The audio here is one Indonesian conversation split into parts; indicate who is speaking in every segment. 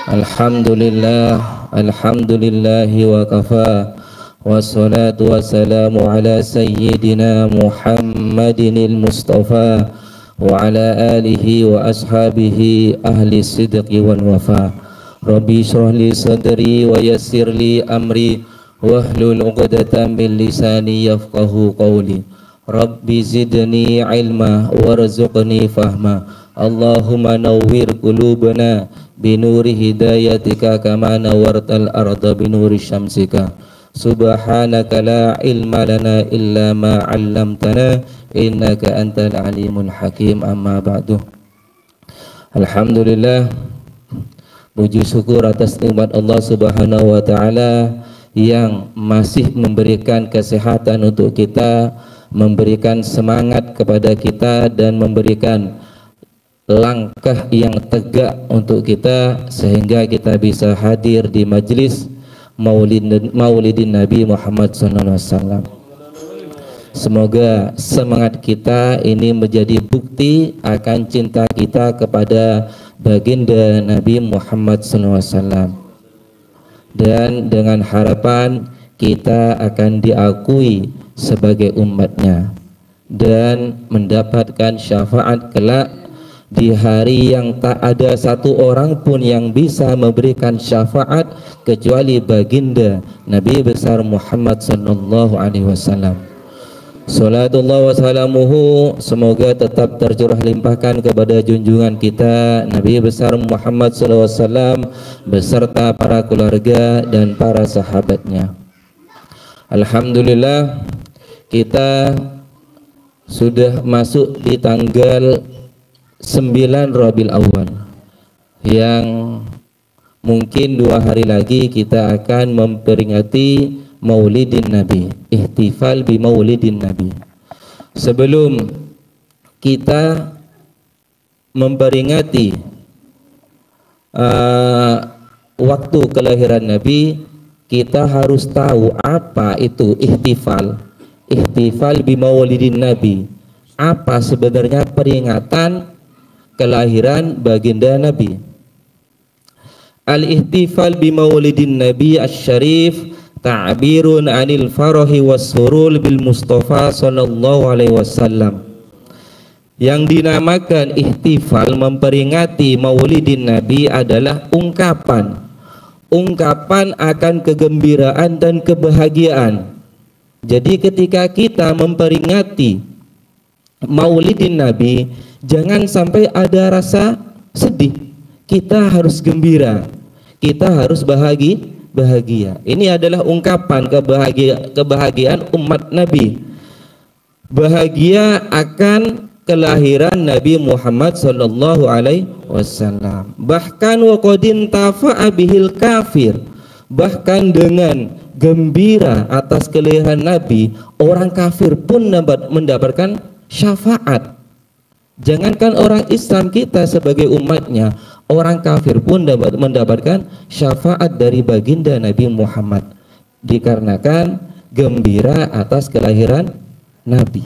Speaker 1: Alhamdulillahi wa kafa. Wassalatu wassalamu ala sayyidina Muhammadinil Mustafa wa ala alihi wa ashabihi ahli sidqi wal wafa. Rabbi shrah li sadri wa yassir li amri wahlul 'uqdatam min lisani yafqahu qawli. Rabbi zidni ilma warzuqni fahma. Allahumma nawwir qulubana binuri hidayatika kama nawartal arda binuri syamsika. Subhanaka la ilma lana illa ma 'allamtana innaka antal alimul hakim. Amma ba'du. Alhamdulillah, puji syukur atas nikmat Allah Subhanahu wa taala yang masih memberikan kesehatan untuk kita, memberikan semangat kepada kita dan memberikan langkah yang tegak untuk kita sehingga kita bisa hadir di majlis Maulidin Nabi Muhammad SAW. Semoga semangat kita ini menjadi bukti akan cinta kita kepada baginda Nabi Muhammad SAW, dan dengan harapan kita akan diakui sebagai umatnya dan mendapatkan syafaat kelak di hari yang tak ada satu orang pun yang bisa memberikan syafaat kecuali baginda Nabi besar Muhammad sallallahu alaihi wasallam. Salatullah wa salamuhu semoga tetap tercurah limpahkan kepada junjungan kita Nabi besar Muhammad sallallahu alaihi wasallam beserta para keluarga dan para sahabatnya. Alhamdulillah, kita sudah masuk di tanggal 9 Rabiul Awal, yang mungkin 2 hari lagi kita akan memperingati Maulidin Nabi, ihtifal bi Maulidin Nabi. Sebelum kita memperingati waktu kelahiran Nabi, kita harus tahu apa itu ihtifal bi Maulidin Nabi. Apa sebenarnya peringatan kelahiran baginda Nabi? Al-ihtifal bi Maulidin Nabi asy-syarif ta'birun 'anil farahi was-surur bil Mustafa sallallahu alaihi wasallam. Yang dinamakan ihtifal, memperingati Maulidin Nabi, adalah ungkapan akan kegembiraan dan kebahagiaan. Jadi ketika kita memperingati Maulidin Nabi, jangan sampai ada rasa sedih. Kita harus gembira, kita harus bahagia. Ini adalah ungkapan kebahagiaan umat Nabi, bahagia akan kelahiran Nabi Muhammad sallallahu alaihi wasallam. Bahkan waqadin tafa'a bihil kafir, bahkan dengan gembira atas kelahiran Nabi, orang kafir pun mendapatkan syafaat. Jangankan orang Islam, kita sebagai umatnya, orang kafir pun dapat mendapatkan syafaat dari baginda Nabi Muhammad dikarenakan gembira atas kelahiran Nabi.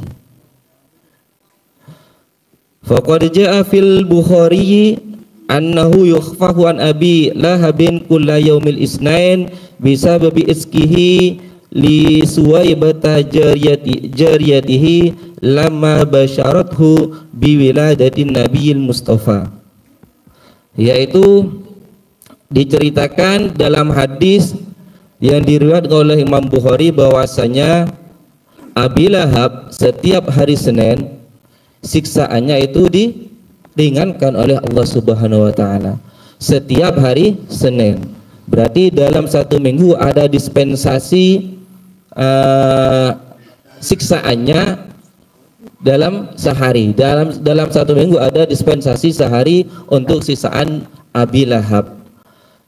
Speaker 1: Faqad jaa fil Bukhari annahu yukhfahu an Abi Lahabin kulla yaumil isnain bisababi iskihi li Suwaibata jariyatihi lama basyarathu biwiladatin Nabiyil Mustafa. Yaitu diceritakan dalam hadis yang diriwayatkan oleh Imam Bukhari bahwasanya Abi Lahab setiap hari Senin siksaannya itu diringankan oleh Allah Subhanahu wa taala. Setiap hari Senin. Berarti dalam 1 minggu ada dispensasi siksaannya dalam sehari. Dalam 1 minggu ada dispensasi sehari untuk siksaan Abi Lahab.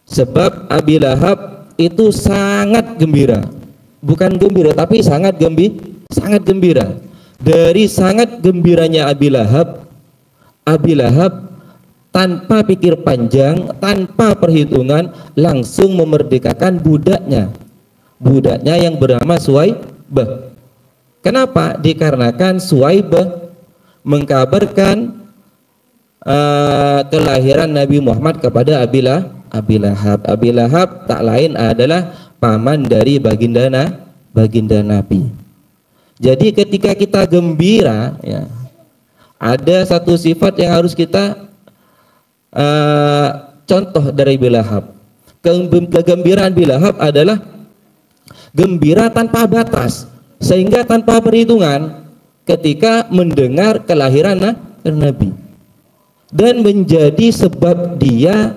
Speaker 1: Sebab Abi Lahab itu sangat gembira. Bukan gembira tapi sangat gembira. Dari sangat gembiranya Abi Lahab tanpa pikir panjang, tanpa perhitungan, langsung memerdekakan budaknya yang bernama Suwaibah. Kenapa? Dikarenakan Suwaibah mengkabarkan kelahiran Nabi Muhammad kepada Abi Lahab. Abi Lahab tak lain adalah paman dari baginda Nabi. Jadi ketika kita gembira, ya, ada satu sifat yang harus kita contoh dari Abi Lahab. Kegembiraan Abi Lahab adalah gembira tanpa batas, sehingga tanpa perhitungan ketika mendengar kelahiran Nabi, dan menjadi sebab dia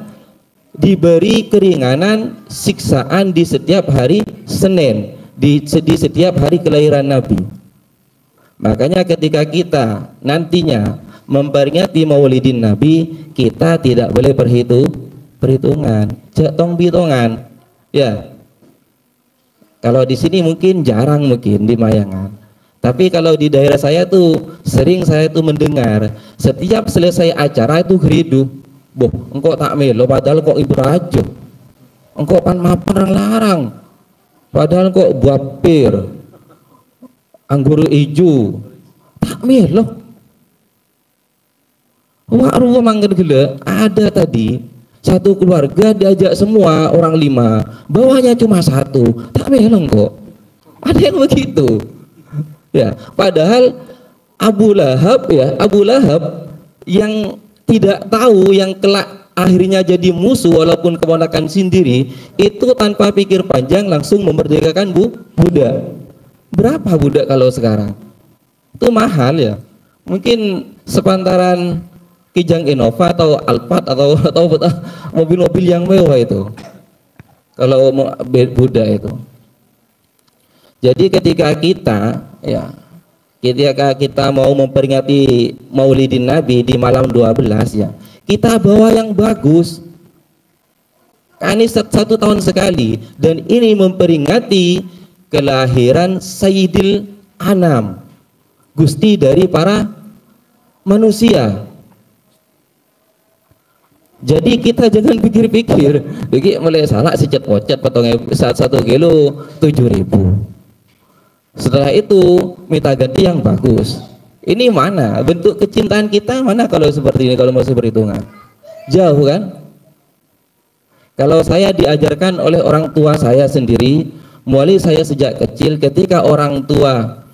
Speaker 1: diberi keringanan siksaan di setiap hari Senin, di setiap hari kelahiran Nabi. Makanya ketika kita nantinya memperingati Maulidin Nabi, kita tidak boleh perhitungan, jatong bitongan. Ya, kalau di sini mungkin jarang, mungkin di Mayangan. Tapi kalau di daerah saya tuh sering saya tuh mendengar setiap selesai acara itu geridu. Boh, engkau tak melo padahal kok ibu rajo. Engkau pan mapan larang. Padahal kok buah pir. Anggur ijo. Tak melo. Wah, ruang mangger gila. Ada tadi satu keluarga diajak semua orang 5, bawahnya cuma 1. Tak melo kok. Ada yang begitu. Ya, padahal Abu Lahab yang tidak tahu yang kelak akhirnya jadi musuh walaupun keponakan sendiri, itu tanpa pikir panjang langsung memerdekakan budak. Berapa budak kalau sekarang? Itu mahal ya. Mungkin sepantaran Kijang Innova atau Alphard atau mobil-mobil yang mewah itu. Kalau budak itu. Jadi ketika kita mau memperingati Maulidin Nabi di malam 12 ya, kita bawa yang bagus. Ini 1 tahun sekali, dan ini memperingati kelahiran Sayyidil Anam, Gusti dari para manusia. Jadi kita jangan pikir-pikir, mulai salah secet pocet potongnya 1 kilo 7.000. Setelah itu minta ganti yang bagus. Ini mana bentuk kecintaan kita, mana kalau seperti ini, kalau masih berhitungan jauh kan? Kalau saya diajarkan oleh orang tua saya sendiri, mulai saya sejak kecil, ketika orang tua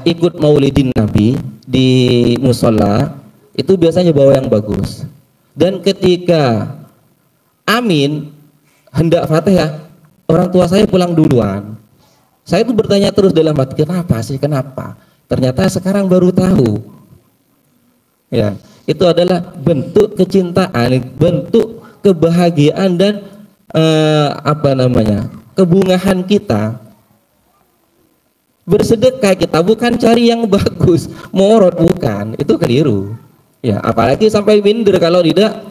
Speaker 1: ikut Maulidin Nabi di musola, itu biasanya bawa yang bagus. Dan ketika amin hendak Fatihah, orang tua saya pulang duluan. Saya tuh bertanya terus dalam hati, kenapa? Ternyata sekarang baru tahu. Ya, itu adalah bentuk kecintaan, bentuk kebahagiaan dan kebungahan kita. Bersedekah kita bukan cari yang bagus, morot bukan, itu keliru. Ya, apalagi sampai minder kalau tidak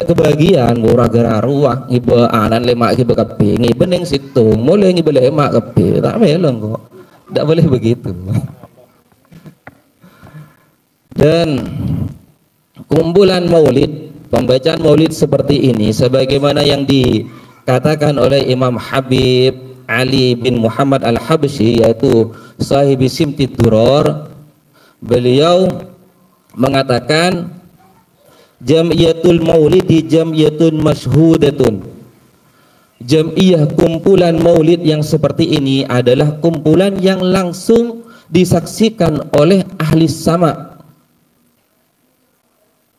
Speaker 1: kebahagiaan, murah gara ruah ibu anan lemak ibu kepi ngiben yang situ mulai ngiben lemak kepi, tak melong kok, tidak boleh begitu. Dan kumpulan maulid, pembacaan maulid seperti ini sebagaimana yang dikatakan oleh Imam Habib Ali bin Muhammad Al-Habsyi, yaitu sahibi Simtid Duror, beliau mengatakan Jam'iyatul Maulidi jam'iyatun masyhudatun. Jam'iyah, kumpulan maulid yang seperti ini adalah kumpulan yang langsung disaksikan oleh ahli sama.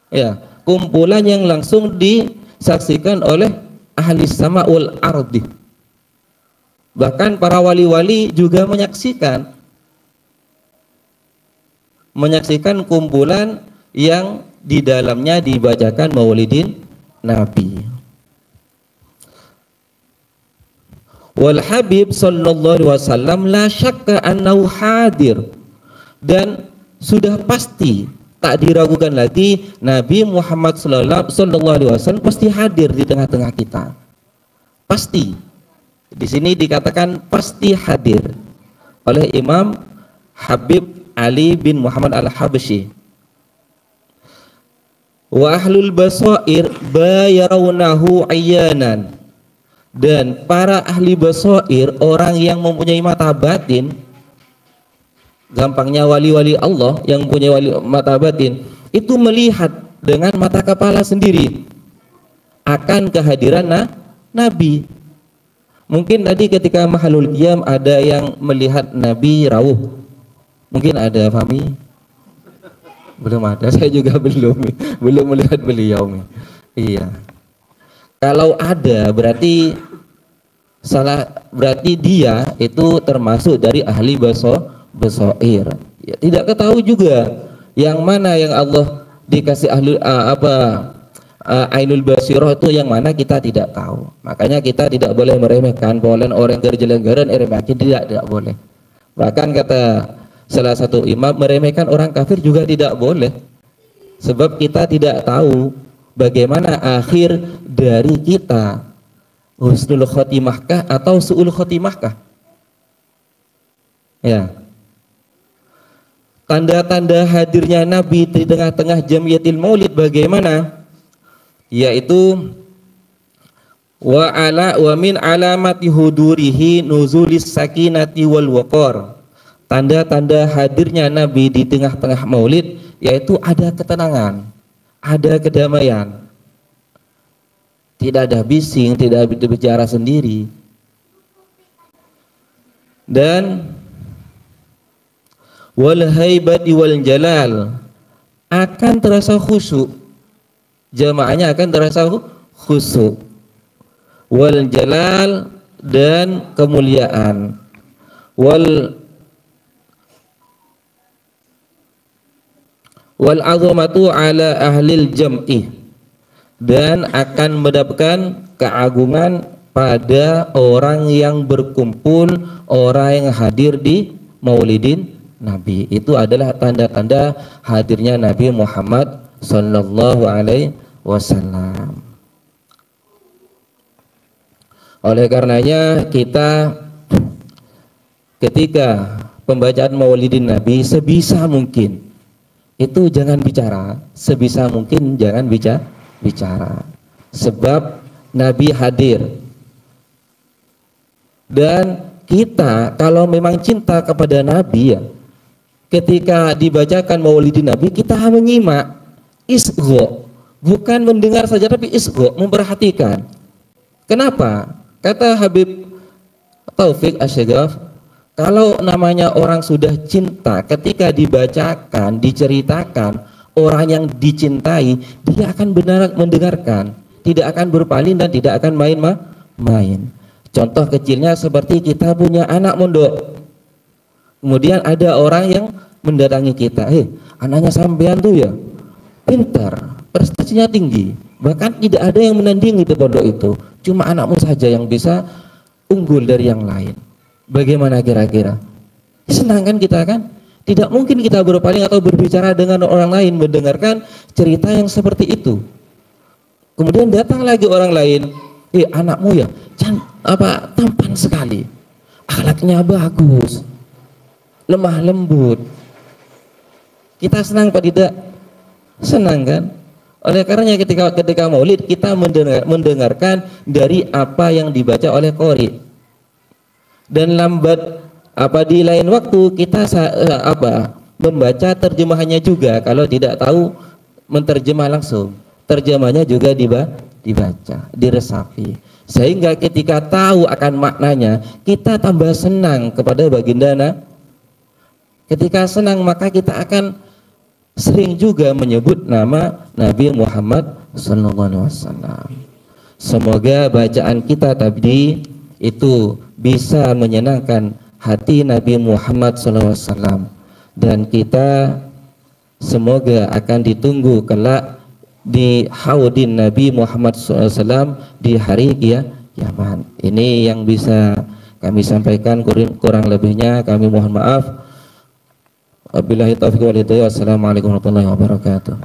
Speaker 1: Ya, kumpulan yang langsung disaksikan oleh ahli sama wal ardi. Bahkan para wali-wali juga menyaksikan kumpulan yang di dalamnya dibacakan Maulidin Nabi. Wal Habib sallallahu alaihi wasallam la syakka annahu hadir, dan sudah pasti, tak diragukan lagi, Nabi Muhammad sallallahu alaihi wasallam pasti hadir di tengah-tengah kita. Pasti. Di sini dikatakan pasti hadir oleh Imam Habib Ali bin Muhammad Al-Habsyi. Wa ahlul basair bayarawnahu ayanan, dan para ahli basair, orang yang mempunyai mata batin, gampangnya wali-wali Allah yang mempunyai mata batin, itu melihat dengan mata kepala sendiri akan kehadiran Nabi. Mungkin tadi ketika mahalul qiyam ada yang melihat Nabi rawuh. Mungkin ada, Fahmi? Belum ada, saya juga belum melihat beliau. Iya. Kalau ada berarti dia itu termasuk dari ahli basair. Ya, tidak ketahui juga yang mana yang Allah dikasih ahli ainul basirah itu yang mana kita tidak tahu. Makanya kita tidak boleh meremehkan polen orang gerjelenggaran tidak boleh. Bahkan kata salah satu imam, meremehkan orang kafir juga tidak boleh, sebab kita tidak tahu bagaimana akhir dari kita, husnul khotimahkah atau su'ul khotimahkah. Ya. Tanda-tanda hadirnya Nabi di tengah-tengah Jamiatil Maulid bagaimana? Yaitu wa min alamati hudurihi nuzulis sakinati wal waqar. Tanda-tanda hadirnya Nabi di tengah-tengah Maulid yaitu ada ketenangan, ada kedamaian, tidak ada bising, tidak ada bicara sendiri, dan wal haibati wal jalal, akan terasa khusyuk, jamaahnya akan terasa khusyuk, wal jalal, dan kemuliaan, wal azamatu ala ahlil jam'i, dan akan mendapatkan keagungan pada orang yang berkumpul, orang yang hadir di Maulidin Nabi. Itu adalah tanda-tanda hadirnya Nabi Muhammad sallallahu alaihi wasallam. Oleh karenanya kita ketika pembacaan Maulidin Nabi sebisa mungkin itu jangan bicara, sebisa mungkin jangan bicara, sebab Nabi hadir. Dan kita kalau memang cinta kepada Nabi ya, ketika dibacakan Maulidin Nabi kita menyimak, isgho, bukan mendengar saja tapi isgho, memperhatikan. Kenapa? Kata Habib Taufik Asy-Syaghaf, kalau namanya orang sudah cinta, ketika dibacakan, diceritakan orang yang dicintai, dia akan benar mendengarkan, tidak akan berpaling dan tidak akan main-main. Contoh kecilnya seperti kita punya anak mondok, kemudian ada orang yang mendatangi kita, anaknya sampean tuh ya pintar, prestasinya tinggi, bahkan tidak ada yang menandingi di pondok itu, cuma anakmu saja yang bisa unggul dari yang lain. Bagaimana kira-kira? Senang kan kita kan? Tidak mungkin kita berpaling atau berbicara dengan orang lain mendengarkan cerita yang seperti itu. Kemudian datang lagi orang lain, anakmu ya tampan sekali, akhlaknya bagus, lemah lembut. Kita senang apa tidak? Senang kan? Oleh karenanya ketika Maulid kita mendengarkan dari apa yang dibaca oleh qori. Dan lambat di lain waktu kita membaca terjemahannya juga, kalau tidak tahu menterjemah langsung, terjemahnya juga dibaca, diresapi, sehingga ketika tahu akan maknanya kita tambah senang kepada baginda. Ketika senang maka kita akan sering juga menyebut nama Nabi Muhammad SAW. Semoga bacaan kita tadi itu bisa menyenangkan hati Nabi Muhammad SAW, dan kita semoga akan ditunggu kelak di haudin Nabi Muhammad SAW di hari kiamat. Ini yang bisa kami sampaikan, kurang lebihnya kami mohon maaf. Wabillahi taufiq wal hidayah. Wassalamualaikum warahmatullahi wabarakatuh.